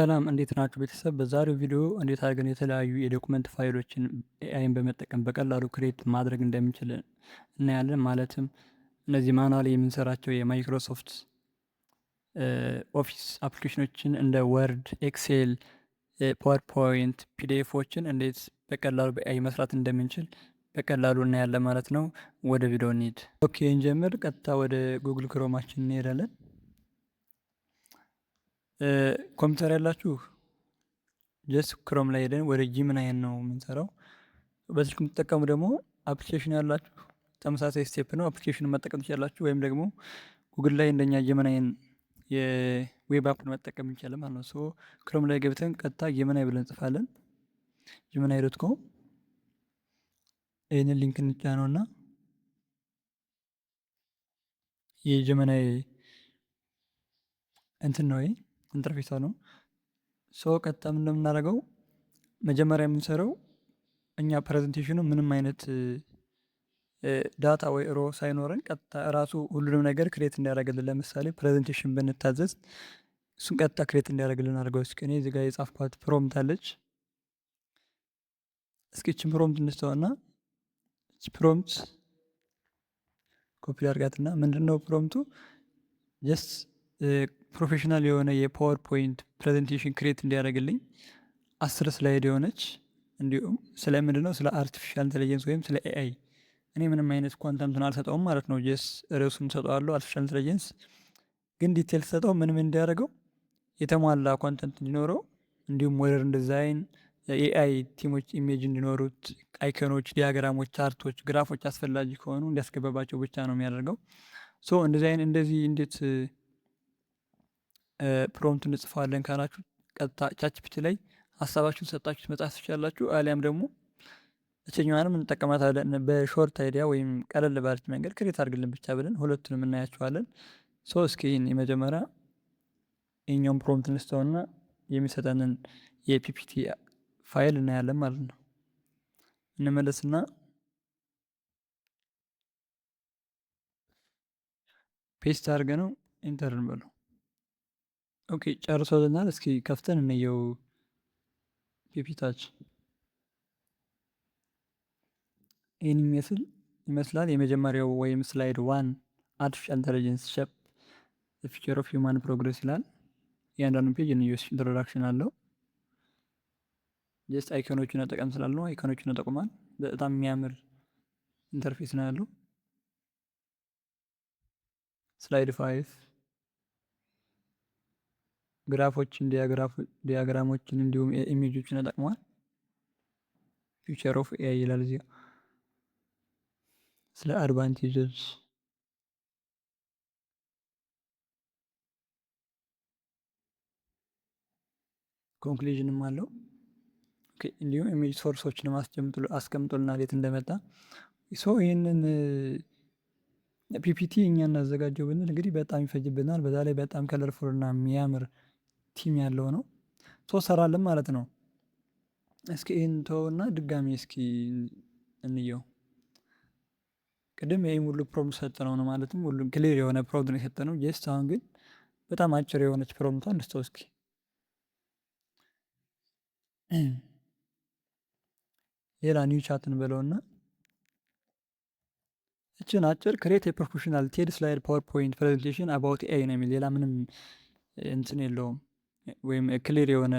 ሰላም እንዴት ናችሁ ቤተሰብ? በዛሬው ቪዲዮ እንዴት አድርገን የተለያዩ የዶኩመንት ፋይሎችን ኤአይን በመጠቀም በቀላሉ ክሬት ማድረግ እንደምንችል እናያለን። ማለትም እነዚህ ማኑዋሊ የምንሰራቸው የማይክሮሶፍት ኦፊስ አፕሊኬሽኖችን እንደ ወርድ፣ ኤክሴል፣ ፓወርፖይንት፣ ፒዲኤፎችን እንዴት በቀላሉ በኤአይ መስራት እንደምንችል በቀላሉ እናያለን ማለት ነው። ወደ ቪዲዮ እንሂድ። ኦኬ እንጀምር። ቀጥታ ወደ ጉግል ክሮማችን እንሄዳለን። ኮምፒውተር ያላችሁ ጀስት ክሮም ላይ ሄደን ወደ ጂሚናይን ነው የምንሰራው። በስልክ የምትጠቀሙ ደግሞ አፕሊኬሽን ያላችሁ ተመሳሳይ ስቴፕ ነው፣ አፕሊኬሽን መጠቀም ትችላላችሁ። ወይም ደግሞ ጉግል ላይ እንደኛ ጂሚናይን የዌብ አፕን መጠቀም እንችላለን ማለት ነው። ሶ ክሮም ላይ ገብተን ቀጥታ ጂሚናይ ብለን እንጽፋለን። ጂሚናይ ዶት ኮም ይህንን ሊንክ እንጫነው እና የጂሚናይ እንትን ነው ኢንተርፌሷ ነው። ሶ ቀጥታ ምን እንደምናደርገው መጀመሪያ የምንሰራው እኛ ፕሬዘንቴሽኑ ምንም አይነት ዳታ ወይ ሮ ሳይኖረን ቀጥታ ራሱ ሁሉንም ነገር ክሬት እንዲያደርግልን፣ ለምሳሌ ፕሬዘንቴሽን ብንታዘዝ እሱን ቀጥታ ክሬት እንዲያደርግልን አድርገው። እስኪ እኔ እዚህ ጋር የጻፍኳት ፕሮምት አለች። እስኪ እችን ፕሮምት እንስተውና ፕሮምት ኮፒ አድርጋትና ምንድነው ፕሮምቱ ጀስት ፕሮፌሽናል የሆነ የፓወርፖይንት ፕሬዘንቴሽን ክሬት እንዲያደርግልኝ 10 ስላይድ የሆነች፣ እንዲሁም ስለ ምንድነው ስለ አርቲፊሻል ኢንቴሊጀንስ ወይም ስለ ኤአይ እኔ ምንም አይነት ኳንተምትን አልሰጠውም ማለት ነው። ጀስ ርዕሱን ሰጠዋለሁ አርቲፊሻል ኢንቴሊጀንስ፣ ግን ዲቴል ሰጠው ምንም እንዲያደርገው የተሟላ ኳንተንት እንዲኖረው፣ እንዲሁም ሞደርን ዲዛይን የኤአይ ቲሞች ኢሜጅ እንዲኖሩት፣ አይከኖች፣ ዲያግራሞች፣ ቻርቶች፣ ግራፎች አስፈላጊ ከሆኑ እንዲያስገባባቸው ብቻ ነው የሚያደርገው። ሶ እንደዚህ እንዴት ፕሮምፕት እንጽፋለን ካላችሁ ቀጥታ ቻትጂፒቲ ላይ ሀሳባችሁን ሰጣችሁ መጻፍ ትችላላችሁ። አሊያም ደግሞ እችኛዋንም እንጠቀማታለን በሾርት አይዲያ ወይም ቀለል ባለች መንገድ ክሬት አድርግልን ብቻ ብለን ሁለቱንም እናያቸዋለን። ሶ እስኪ ይህን የመጀመሪያ የኛውን ፕሮምፕት እንስተውና የሚሰጠንን የፒፒቲ ፋይል እናያለን ማለት ነው። እንመለስና ፔስት አድርገ ነው ኢንተር እንበለው። ኦኬ ጨርሶልናል። እስኪ ከፍተን እንየው ፒፒታችን ይህን ይመስላል። የመጀመሪያው ወይም ስላይድ 1 አርቲፊሻል ኢንተለጀንስ ሼፕ ፊቸር ኦፍ ሂውማን ፕሮግሬስ ይላል። እያንዳንዱ ፔጅ ኒውስ ኢንትሮዳክሽን አለው። ጀስት አይኮኖቹን መጠቀም ስላለው አይኮኖቹን ተጠቅሟል። በጣም የሚያምር ኢንተርፌስ ነው ያለው። ስላይድ 5 ግራፎችን፣ ዲያግራሞችን እንዲሁም ኢሜጆችን ተጠቅሟል። ፊቸር ኦፍ ኤአይ ይላል እዚህ። ስለ አድቫንቴጆች ኮንክሉዥንም አለው። እንዲሁም ኢሜጅ ሶርሶችን አስቀምጦልናል የት እንደመጣ። ሶ ይህንን ፒፒቲ እኛ እናዘጋጀው ብንል እንግዲህ በጣም ይፈጅብናል። በዛ ላይ በጣም ከለርፉል እና የሚያምር ቲም ያለው ነው። ሶ ሰራለን ማለት ነው። እስኪ ይህን ተውና ድጋሚ እስኪ እንየው። ቅድም ይህም ሁሉ ፕሮምፕት ሰጠነው ነው ማለትም ሁሉም ክሊር የሆነ ፕሮምፕት ነው የሰጠነው። ጀስት አሁን ግን በጣም አጭር የሆነች ፕሮምፕቷ እንስተው እስኪ። ሌላ ኒው ቻት እንበለውና እችን አጭር ክሬት የፕሮፌሽናል ቴድ ስላይድ ፓወርፖይንት ፕሬዘንቴሽን አባውት ኤአይ ነው የሚል ሌላ ምንም እንትን የለውም፣ ወይም ክሊር የሆነ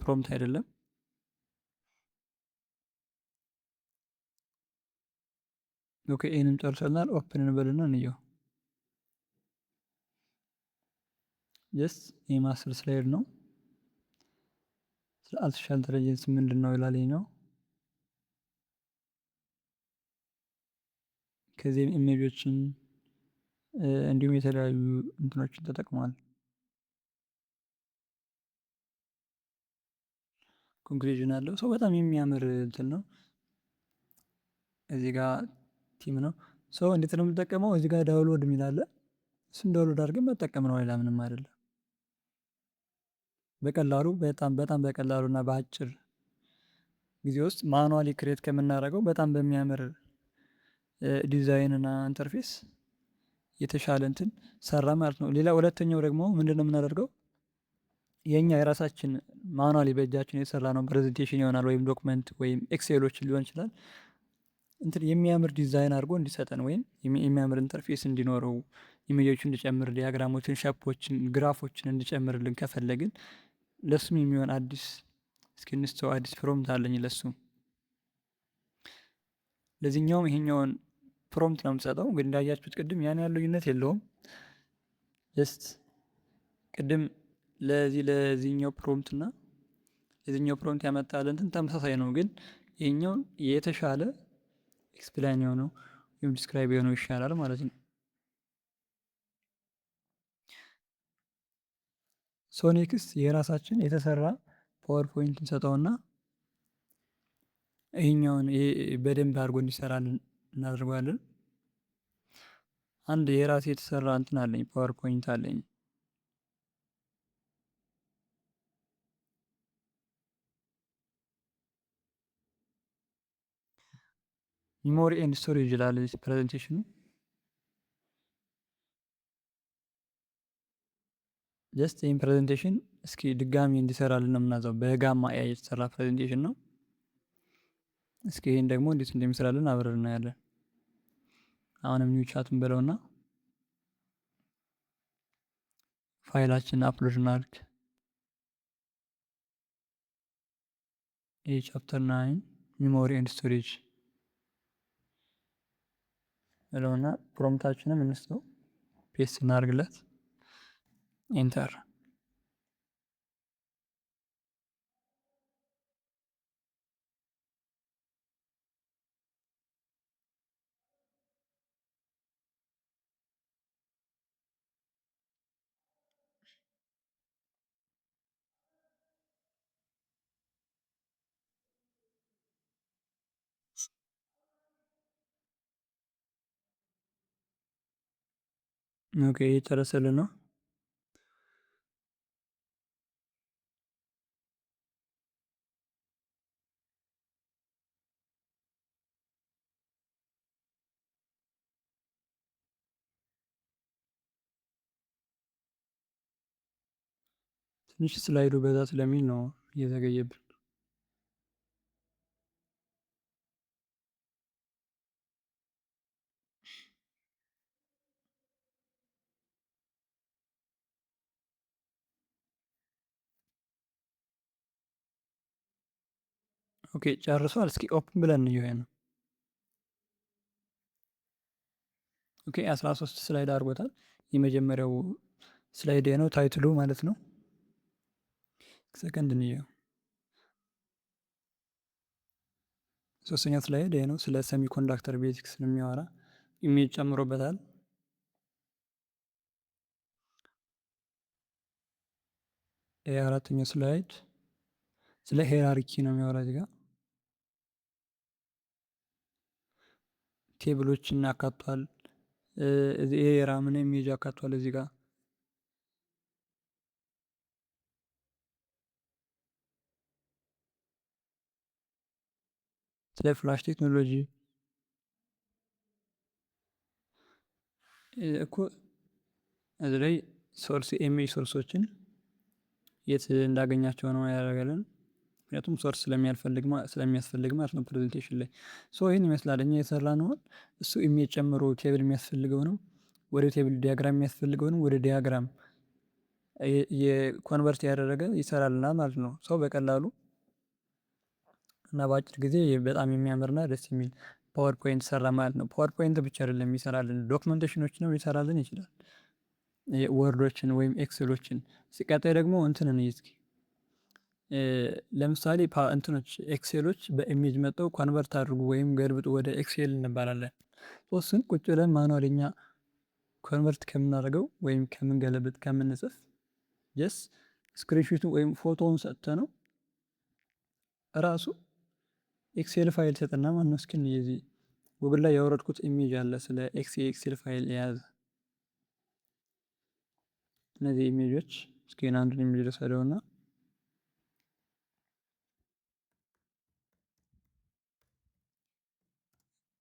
ፕሮምፕት አይደለም። ኦኬ ይህንም ጨርሰናል። ኦፕን እንበልና እንየው። ጀስት ይህ ማስተር ስላይድ ነው። ስለ አርቲፊሻል ኢንተለጀንስ ምንድን ነው ይላል ነው። ከዚህም ኢሜጆችን እንዲሁም የተለያዩ እንትኖችን ተጠቅሟል። ኮንክሉዥን አለው። ሰው በጣም የሚያምር እንትን ነው። እዚህ ጋር ቲም ነው። ሰው እንዴት ነው የምንጠቀመው? እዚህ ጋር ዳውንሎድ የሚል አለ። እሱን ዳውንሎድ አድርገን መጠቀም ነው፣ ሌላ ምንም አይደለም። በቀላሉ በጣም በቀላሉ እና በአጭር ጊዜ ውስጥ ማኑዋሊ ክሬት ከምናደርገው በጣም በሚያምር ዲዛይን እና ኢንተርፌስ የተሻለ እንትን ሰራ ማለት ነው። ሌላ ሁለተኛው ደግሞ ምንድነው የምናደርገው? የኛ የራሳችን ማኑዋሊ በእጃችን የሰራነው ፕሬዘንቴሽን ይሆናል ወይም ዶክመንት ወይም ኤክሴሎችን ሊሆን ይችላል እንትን የሚያምር ዲዛይን አድርጎ እንዲሰጠን ወይም የሚያምር ኢንተርፌስ እንዲኖረው ኢሜጆችን እንዲጨምር ዲያግራሞችን፣ ሸፖችን፣ ግራፎችን እንዲጨምርልን ከፈለግን ለሱም የሚሆን አዲስ እስኪንስተው አዲስ ፕሮምፕት አለኝ ለሱ። ለዚህኛውም ይሄኛውን ፕሮምፕት ነው የምሰጠው። እንግዲህ እንዳያችሁት ቅድም ያን ያለው ልዩነት የለውም። ጀስት ቅድም ለዚህኛው ፕሮምፕት እና ለዚህኛው ፕሮምፕት ያመጣልን እንትን ተመሳሳይ ነው፣ ግን ይሄኛውን የተሻለ ኤክስፕላይን የሆነው ወይም ዲስክራይብ የሆነው ይሻላል ማለት ነው። ሶ ኔክስት የራሳችን የተሰራ ፓወርፖይንት እንሰጠውና ይሄኛውን በደንብ አድርጎ እንዲሰራልን እናደርገዋለን። አንድ የራሴ የተሰራ እንትን አለኝ፣ ፓወርፖይንት አለኝ። ሚሞሪ ኤንድ ስቶሬጅ ይላል ፕሬዘንቴሽኑ። ጀስት ይህን ፕሬዘንቴሽን እስኪ ድጋሚ እንዲሰራልን ነው የምናዘው። በጋማ ኤአይ የተሰራ ፕሬዘንቴሽን ነው። እስኪ ይህን ደግሞ እንዴት እንደሚሰራልን አብረን እናያለን። አሁንም ኒው ቻቱን በለውና ፋይላችን አፕሎድ እናድርግ። ይህ ቻፕተር 9 ሚሞሪ ኤንድ ስቶሬጅ በለውና ፕሮምፕታችንም እንስጠው፣ ፔስት እናድርግለት፣ ኢንተር። ኦኬ እየጨረሰልን ነው። ትንሽ ስላይዱ በዛ ስለሚል ነው እየዘገየብን። ኦኬ ጨርሷል። እስኪ ኦፕን ብለን እንየው ነው። ኦኬ 13 ስላይድ አድርጎታል። የመጀመሪያው ስላይድ ነው ታይትሉ ማለት ነው። ሰከንድ እንየው። ሶስተኛው ስላይድ ነው፣ ስለ ሰሚ ኮንዳክተር ቤዚክስ የሚያወራ ኢሜጅ ጨምሮበታል። የአራተኛው ስላይድ ስለ ሄራርኪ ነው የሚያወራ። እዚህ ጋር ቴብሎችን አካቷል። የራምን ኢሜጅ አካቷል። እዚህ ጋር ስለ ፍላሽ ቴክኖሎጂ እኮ እዚህ ላይ ሶርስ ኢሜጅ ሶርሶችን የት እንዳገኛቸው ነው ያደረገልን። ምክንያቱም ሶርስ ስለሚያስፈልግ ማለት ነው ፕሬዘንቴሽን ላይ። ሶ ይህን ይመስላል እኛ የሰራ ነውን። እሱ ኢሜጅ ጨምሮ ቴብል የሚያስፈልገው ነው ወደ ቴብል፣ ዲያግራም የሚያስፈልገው ነው ወደ ዲያግራም የኮንቨርት ያደረገ ይሰራልናል ማለት ነው። ሰው በቀላሉ እና በአጭር ጊዜ በጣም የሚያምርና ደስ የሚል ፓወርፖይንት ሰራ ማለት ነው። ፓወርፖይንት ብቻ አይደለም ይሰራልን፣ ዶክመንቴሽኖችንም ሊሰራልን ይችላል። ወርዶችን ወይም ኤክሴሎችን። ሲቀጣይ ደግሞ እንትንን እስኪ ለምሳሌ እንትኖች ኤክሴሎች በኢሜጅ መጠው ኮንቨርት አድርጉ ወይም ገልብጡ ወደ ኤክሴል እንባላለን። ሶስትን ቁጭ ብለን ማኑዋልኛ ኮንቨርት ከምናደርገው ወይም ከምንገለብጥ ከምንጽፍ ጀስ ስክሪንሾቱ ወይም ፎቶውን ሰጥተ ነው ራሱ ኤክሴል ፋይል ሰጠና ማለት ነው። እስኪ የዚህ ጉግል ላይ ያወረድኩት ኢሜጅ አለ ስለ ኤክሴል ፋይል የያዘ። እነዚህ ኢሜጆች እስኪ አንዱን ኢሜጅ ልውሰደውና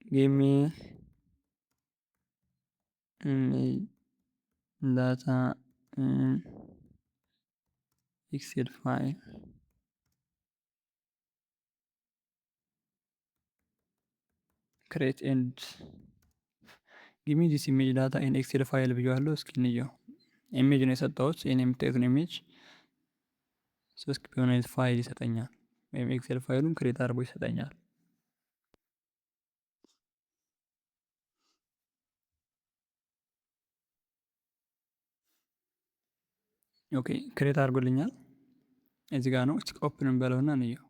give me data in ኤክሴል ፋይል create and give me this image data in ኤክሴል ፋይል ብያለሁ። እስኪ እንየው። ኢሜጅ ነው የሰጠሁት። ይሄን የምታዩትን ኢሜጅ ሶስት ቢሆን አይነት ፋይል ይሰጠኛል፣ ወይም ኤክሴል ፋይሉን ክሬት አድርጎ ይሰጠኛል። ኦኬ ክሬት አድርጎልኛል። እዚህ ጋር ነው። እስኪ ኦፕን እንበለውና እንየው።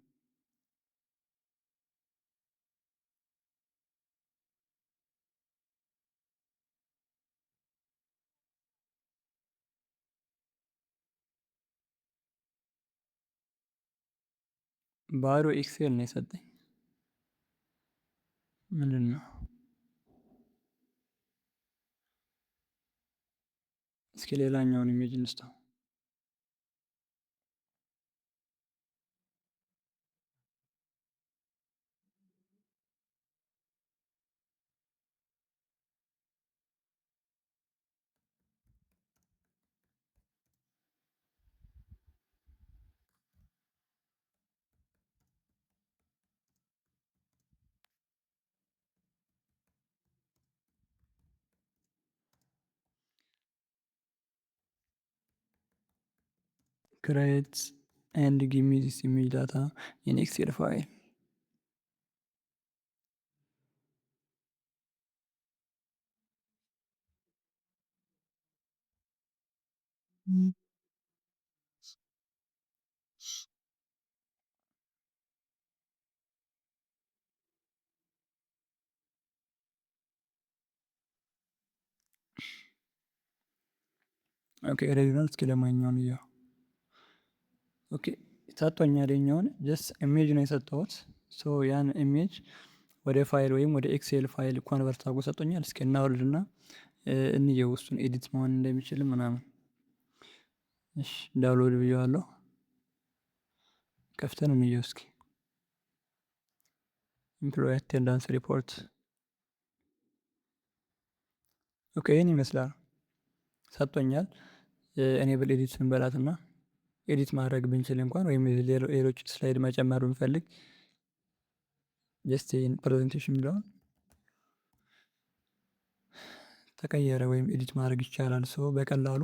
ባዶ ኤክሴል ነው የሰጠኝ። ምንድን ነው? እስኪ ሌላኛውን ኢሜጅ እንስጠው። create and give me this image data in Excel file. ኦኬ ሬዚናል እስኪ ለማንኛውን እያው ኦኬ ሰጥቶኛል። የኛውን ጀስት ኢሜጅ ነው የሰጠሁት። ሶ ያን ኢሜጅ ወደ ፋይል ወይም ወደ ኤክሴል ፋይል ኮንቨርት አድርጎ ሰጥቶኛል። እስኪ እናወርድና እንየው እሱን ኤዲት መሆን እንደሚችል ምናምን። እሺ ዳውንሎድ ብዬዋለሁ። ከፍተን እንየው እስኪ። ኢምፕሎይ አቴንዳንስ ሪፖርት። ኦኬ ይህን ይመስላል። ሰጥቶኛል። ኤኔብል ኤዲት ስንበላትና ኤዲት ማድረግ ብንችል እንኳን ወይም ሌሎች ስላይድ መጨመር ብንፈልግ ጀስት ይህን ፕሬዘንቴሽን የሚለውን ተቀየረ ወይም ኤዲት ማድረግ ይቻላል። ሶ በቀላሉ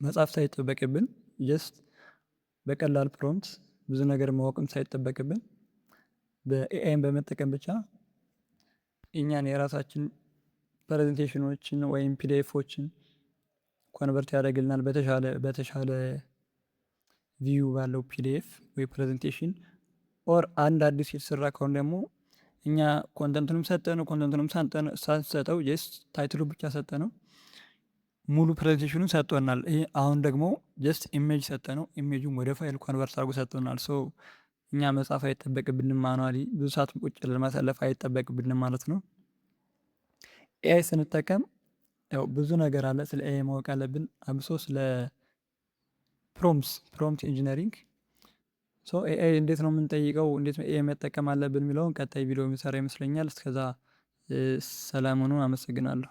መጻፍ ሳይጠበቅብን ጀስት በቀላል ፕሮምፕት ብዙ ነገር ማወቅም ሳይጠበቅብን በኤአይን በመጠቀም ብቻ እኛን የራሳችን ፕሬዘንቴሽኖችን ወይም ፒዲኤፎችን ኮንቨርት ያደርግልናል በተሻለ ቪው ባለው ፒዲኤፍ ወይ ፕሬዘንቴሽን። ኦር አንድ አዲስ የተሰራ ከሆነ ደግሞ እኛ ኮንተንቱንም ሰጠነው ኮንተንቱንም ሳንሰጠው ጀስት ታይትሉ ብቻ ሰጠነው ሙሉ ፕሬዘንቴሽኑን ሰጥቶናል። ይሄ አሁን ደግሞ ጀስት ኢሜጅ ሰጠነው፣ ኢሜጁን ወደ ፋይል ኮንቨርት አድርጎ ሰጥቶናል። ሶ እኛ መጻፍ አይጠበቅብንም፣ ማኑዋሊ ብዙ ሰዓት ቁጭ ለማሳለፍ አይጠበቅብንም ማለት ነው። ኤአይ ስንጠቀም ያው ብዙ ነገር አለ። ስለ ኤአይ ማወቅ አለብን፣ አብሶ ስለ ፕሮምፕት ኢንጂነሪንግ። ሶ ኤአይ እንዴት ነው የምንጠይቀው፣ እንዴት ነው ኤአይ መጠቀም አለብን የሚለውን ቀጣይ ቪዲዮ የሚሰራ ይመስለኛል። እስከዛ ሰላም ሁኑ። አመሰግናለሁ።